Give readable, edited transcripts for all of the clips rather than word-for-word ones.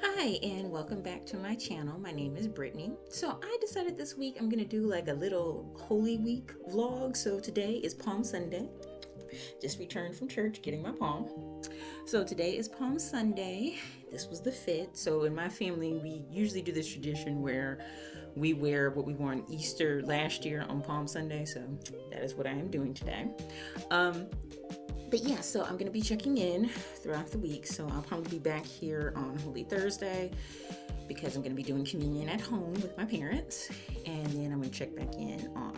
Hi, and welcome back to my channel. My name is Brittany. So I decided this week I'm gonna do like a little Holy Week vlog. So today is Palm Sunday. Just returned from church getting my palm. So today is Palm Sunday. This was the fit. So in my family, we usually do this tradition where we wear what we wore on Easter last year on Palm Sunday. So that is what I am doing today. Um, but yeah, so I'm gonna be checking in throughout the week. So I'll probably be back here on Holy Thursday because I'm gonna be doing communion at home with my parents, and then I'm gonna check back in on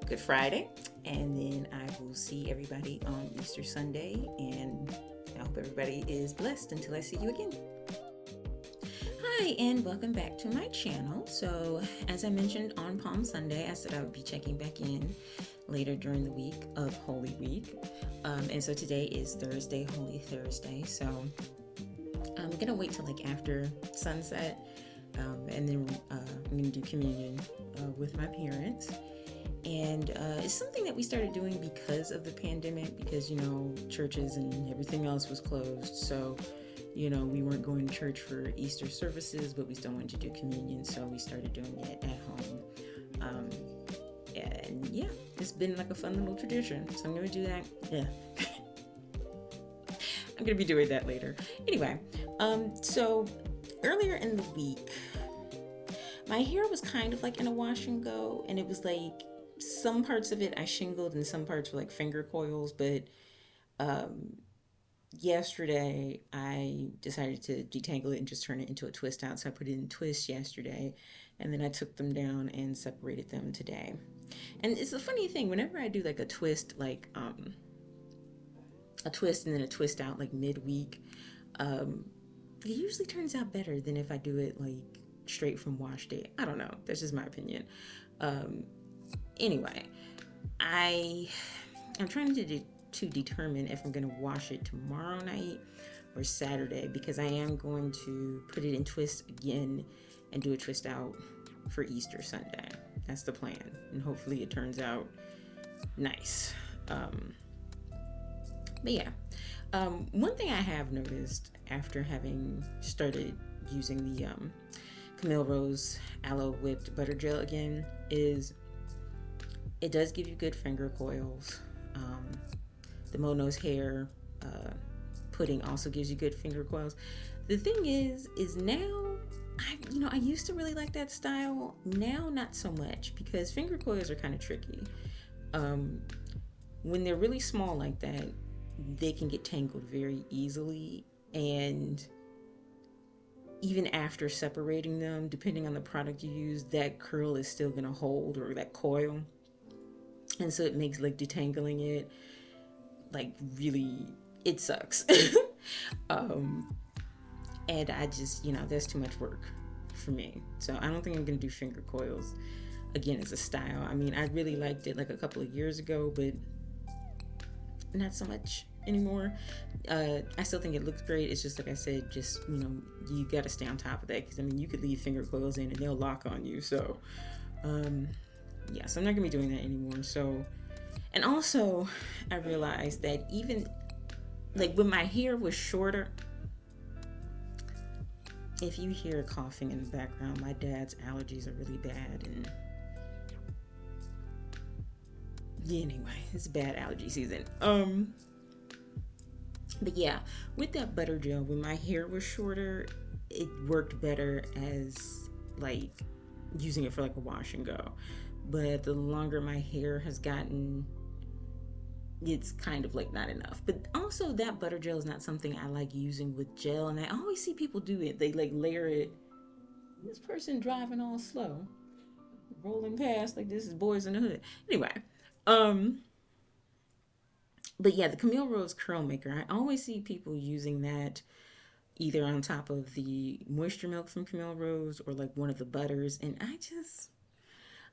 Good Friday, and then I will see everybody on Easter Sunday. And I hope everybody is blessed until I see you again. Hi, and welcome back to my channel. So as I mentioned on Palm Sunday, I said I would be checking back in later during the week of Holy Week. And so today is Thursday, Holy Thursday. So I'm gonna wait till like after sunset, and then I'm gonna do communion with my parents. And it's something that we started doing because of the pandemic, because churches and everything else was closed. So we weren't going to church for Easter services, but we still wanted to do communion, so we started doing it at home. And yeah, it's been like a fun little tradition. So I'm gonna do that. Yeah. I'm gonna be doing that later. Anyway, so earlier in the week, my hair was kind of like in a wash and go, and it was like some parts of it I shingled and some parts were like finger coils, but yesterday I decided to detangle it and just turn it into a twist out. So I put it in twist yesterday, and then I took them down and separated them today. And it's a funny thing, whenever I do like a twist, like a twist and then a twist out like midweek, it usually turns out better than if I do it like straight from wash day. I don't know, that's just my opinion. Anyway, I'm trying to determine if I'm going to wash it tomorrow night or Saturday, because I am going to put it in twist again and do a twist out for Easter Sunday. That's the plan, and hopefully it turns out nice. But yeah, one thing I have noticed after having started using the Camille Rose Aloe Whipped Butter Gel again is it does give you good finger coils. The Mono's Hair pudding also gives you good finger coils. The thing is now, I used to really like that style. Now, not so much, because finger coils are kind of tricky. When they're really small like that, they can get tangled very easily, and even after separating them, depending on the product you use, that curl is still gonna hold, or that coil, and so it makes like detangling it like really, it sucks. And I just, that's too much work for me. So I don't think I'm gonna do finger coils again as a style. I mean, I really liked it like a couple of years ago, but not so much anymore. I still think it looks great. It's just like I said, just you got to stay on top of that, because you could leave finger coils in and they'll lock on you. So yeah, so I'm not gonna be doing that anymore. So, and also I realized that even like when my hair was shorter, if you hear coughing in the background, my dad's allergies are really bad, and anyway, it's bad allergy season. But yeah, with that butter gel, when my hair was shorter, it worked better as like using it for like a wash and go. But the longer my hair has gotten, it's kind of like not enough. But also, that butter gel is not something I like using with gel, and I always see people do it. They like layer it. This person driving all slow, rolling past like this is Boys in the Hood. Anyway, but yeah, the Camille Rose Curl Maker, I always see people using that either on top of the moisture milk from Camille Rose or like one of the butters, and I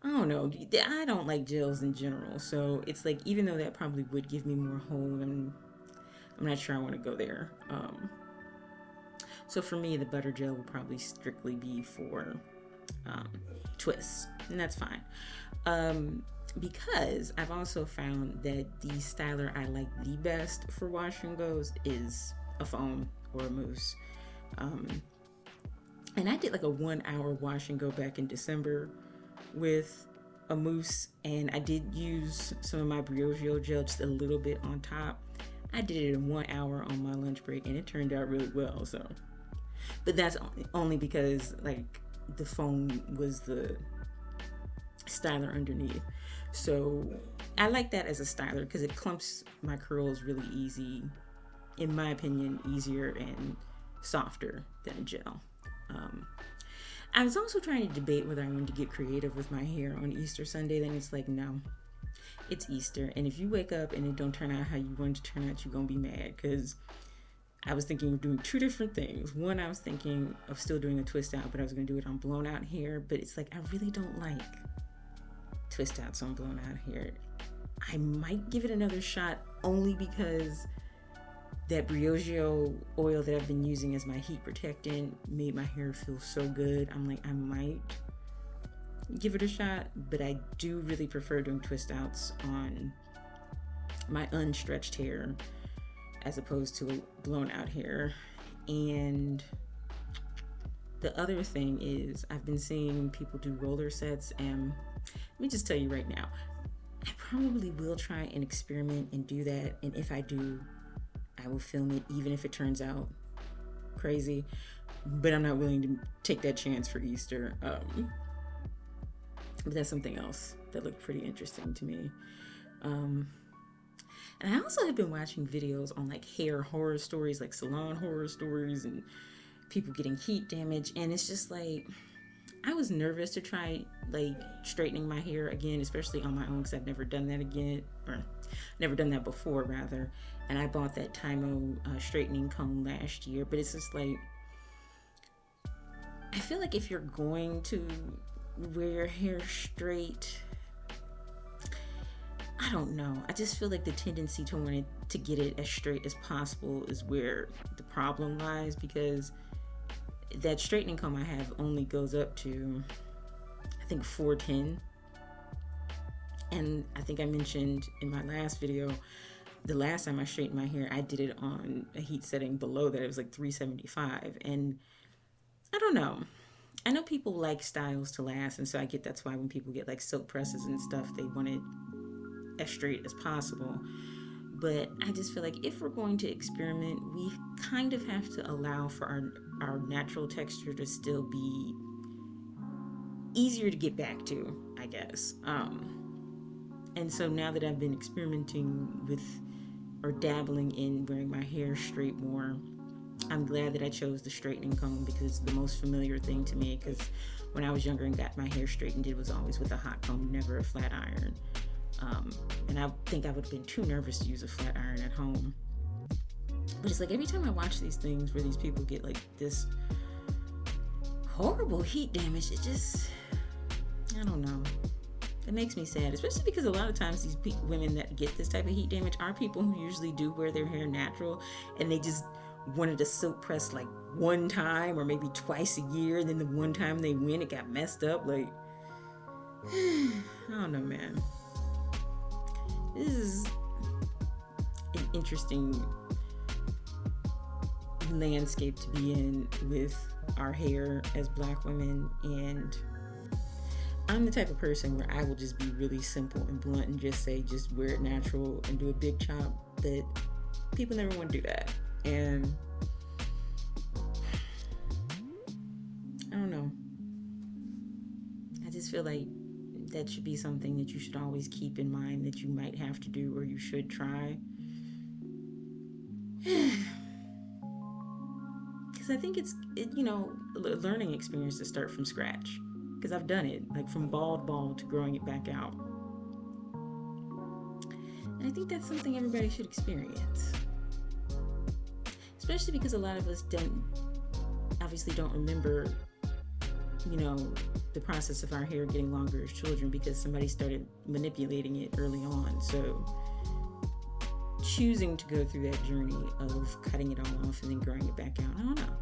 don't know. I don't like gels in general, so it's like, even though that probably would give me more hold, I'm not sure I want to go there. So for me, the butter gel will probably strictly be for twists, and that's fine. Because I've also found that the styler I like the best for wash and goes is a foam or a mousse. And I did like a 1 hour wash and go back in December with a mousse, and I did use some of my Briogeo gel just a little bit on top. I did it in 1 hour on my lunch break, and it turned out really well. So, but that's only because like the foam was the styler underneath. So I like that as a styler because it clumps my curls really easy, in my opinion, easier and softer than a gel. I was also trying to debate whether I wanted to get creative with my hair on Easter Sunday. Then it's like, no, it's Easter, and if you wake up and it don't turn out how you want it to turn out, you're gonna be mad. Because I was thinking of doing two different things. One, I was thinking of still doing a twist out, but I was gonna do it on blown out hair. But it's like, I really don't like twist outs on blown out hair. I might give it another shot only because that Briogeo oil that I've been using as my heat protectant made my hair feel so good. I'm like, I might give it a shot, but I do really prefer doing twist outs on my unstretched hair as opposed to blown out hair. And the other thing is, I've been seeing people do roller sets, and let me just tell you right now, I probably will try and experiment and do that. And if I do, I will film it, even if it turns out crazy. But I'm not willing to take that chance for Easter. But that's something else that looked pretty interesting to me. And I also have been watching videos on like hair horror stories, like salon horror stories, and people getting heat damage. And it's just like, I was nervous to try like straightening my hair again, especially on my own, because I've never done that again, or never done that before rather. And I bought that Tymo straightening comb last year, but it's just like, I feel like if you're going to wear your hair straight, I don't know. I just feel like the tendency to want it to get it as straight as possible is where the problem lies, because that straightening comb I have only goes up to, I think, 410. And I think I mentioned in my last video, the last time I straightened my hair, I did it on a heat setting below that. It was like 375. And I don't know. I know people like styles to last, and so I get that's why when people get like silk presses and stuff, they want it as straight as possible. But I just feel like if we're going to experiment, we kind of have to allow for our natural texture to still be easier to get back to, I guess. And so now that I've been experimenting with or dabbling in wearing my hair straight more, I'm glad that I chose the straightening comb, because it's the most familiar thing to me. Because when I was younger and got my hair straightened, it was always with a hot comb, never a flat iron. And I think I would have been too nervous to use a flat iron at home. But it's like every time I watch these things where these people get like this horrible heat damage, it just, I don't know. It makes me sad, especially because a lot of times these women that get this type of heat damage are people who usually do wear their hair natural, and they just wanted to silk press like one time or maybe twice a year, and then the one time they win, it got messed up. Like, I don't know, man. This is an interesting landscape to be in with our hair as Black women, and I'm the type of person where I will just be really simple and blunt and just say, just wear it natural and do a big chop, but people never want to do that. And I don't know. I just feel like that should be something that you should always keep in mind, that you might have to do or you should try. Because I think it's a learning experience to start from scratch. Because I've done it, like from bald to growing it back out. And I think that's something everybody should experience. Especially because a lot of us obviously don't remember, the process of our hair getting longer as children, because somebody started manipulating it early on. So choosing to go through that journey of cutting it all off and then growing it back out, I don't know.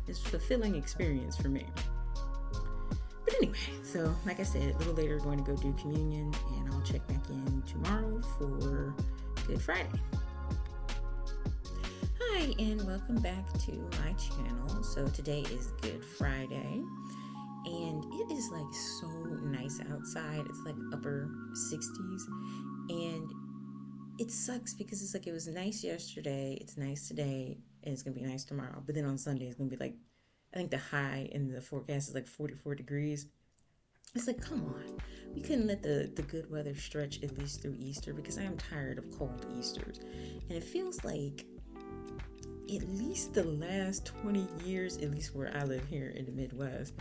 It's a fulfilling experience for me. But anyway, so like I said, a little later, going to go do communion, and I'll check back in tomorrow for Good Friday. All Hi, and welcome back to my channel. So today is Good Friday, and it is like so nice outside. It's like upper 60s, and it sucks because it's like it was nice yesterday, it's nice today, and it's gonna be nice tomorrow. But then on Sunday, it's gonna be like, I think the high in the forecast is like 44 degrees. It's like, come on. We couldn't let the good weather stretch at least through Easter, because I am tired of cold Easters. And it feels like at least the last 20 years, at least where I live here in the Midwest,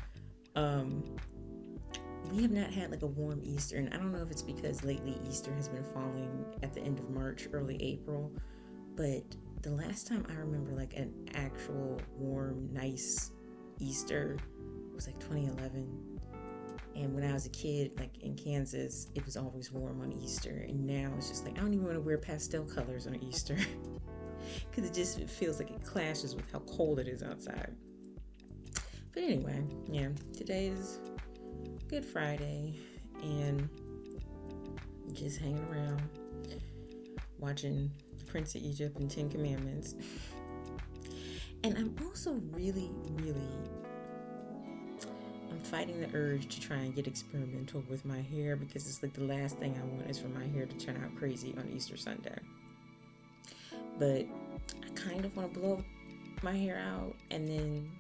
we have not had like a warm Easter. And I don't know if it's because lately Easter has been falling at the end of March, early April, but the last time I remember like an actual warm, nice Easter was like 2011. And when I was a kid, like in Kansas, it was always warm on Easter. And now it's just like, I don't even want to wear pastel colors on Easter because it feels like it clashes with how cold it is outside. But anyway, yeah, today is Good Friday and just hanging around watching Prince of Egypt and Ten Commandments. And I'm also I'm fighting the urge to try and get experimental with my hair, because it's like the last thing I want is for my hair to turn out crazy on Easter Sunday. But I kind of want to blow my hair out and then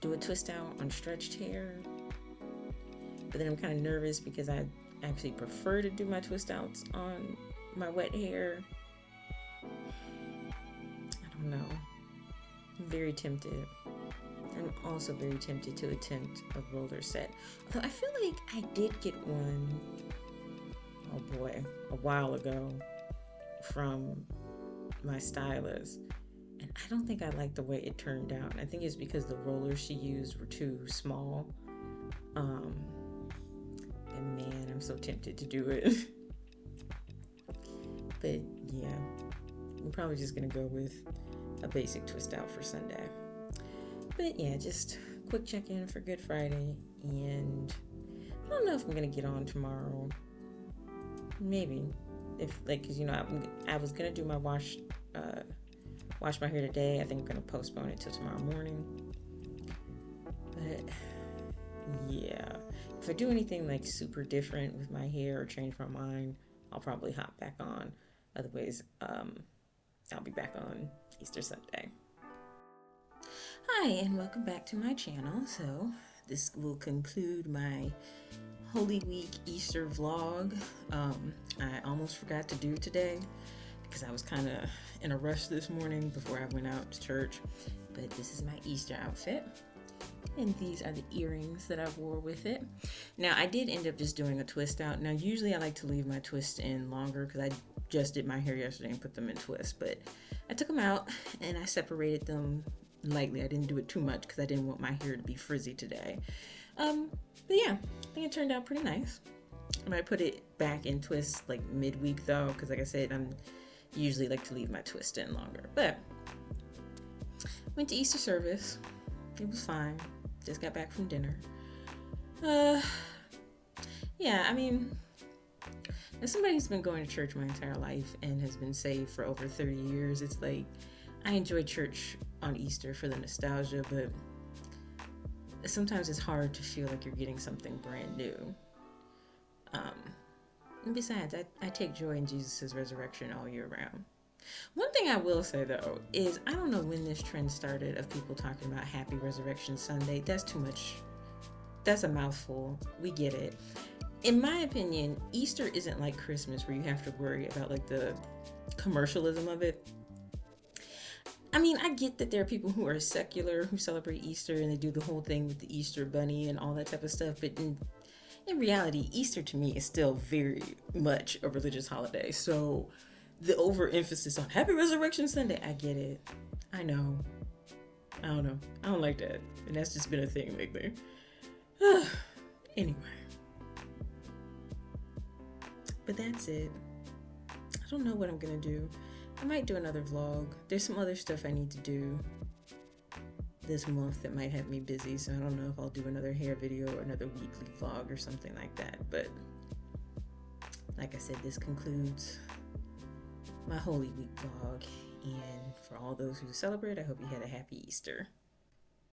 do a twist out on stretched hair. But then I'm kind of nervous because I actually prefer to do my twist outs on my wet hair. I don't know. I'm very tempted. I'm also very tempted to attempt a roller set. Although I feel like I did get one, oh boy, a while ago from my stylist. And I don't think I liked the way it turned out. I think it's because the rollers she used were too small. And man, I'm so tempted to do it. But yeah, I'm probably just gonna go with a basic twist out for Sunday. But yeah, just quick check-in for Good Friday, and I don't know if I'm gonna get on tomorrow. Maybe, if like, cause I was gonna do my wash my hair today. I think I'm gonna postpone it till tomorrow morning. But yeah, if I do anything like super different with my hair or change my mind, I'll probably hop back on. Otherwise, I'll be back on Easter Sunday. Hi, and welcome back to my channel. So this will conclude my Holy Week Easter vlog. I almost forgot to do today because I was kind of in a rush this morning before I went out to church. But this is my Easter outfit, and these are the earrings that I wore with it. Now, I did end up just doing a twist out. Now, usually I like to leave my twists in longer because I just did my hair yesterday and put them in twists, but I took them out and I separated them lightly. I didn't do it too much because I didn't want my hair to be frizzy today. But yeah, I think it turned out pretty nice. I might put it back in twists like midweek though, because like I said, I'm usually like to leave my twist in longer. But went to Easter service. It was fine. Just got back from dinner. Yeah, I mean, as somebody who's been going to church my entire life and has been saved for over 30 years, it's like I enjoy church on Easter for the nostalgia, but sometimes it's hard to feel like you're getting something brand new. And besides, I take joy in Jesus' resurrection all year round. One thing I will say though is I don't know when this trend started of people talking about Happy Resurrection Sunday. That's too much. That's a mouthful. We get it. In my opinion, Easter isn't like Christmas where you have to worry about like the commercialism of it. I mean, I get that there are people who are secular who celebrate Easter and they do the whole thing with the Easter bunny and all that type of stuff, but in reality, Easter to me is still very much a religious holiday. So the overemphasis on Happy Resurrection Sunday, I get it. I know. I don't know. I don't like that. And that's just been a thing lately. Anyway. But that's it. I don't know what I'm going to do. I might do another vlog. There's some other stuff I need to do this month that might have me busy, so I don't know if I'll do another hair video or another weekly vlog or something like that. But like I said, this concludes my Holy Week vlog, And for all those who celebrate, I hope you had a happy Easter.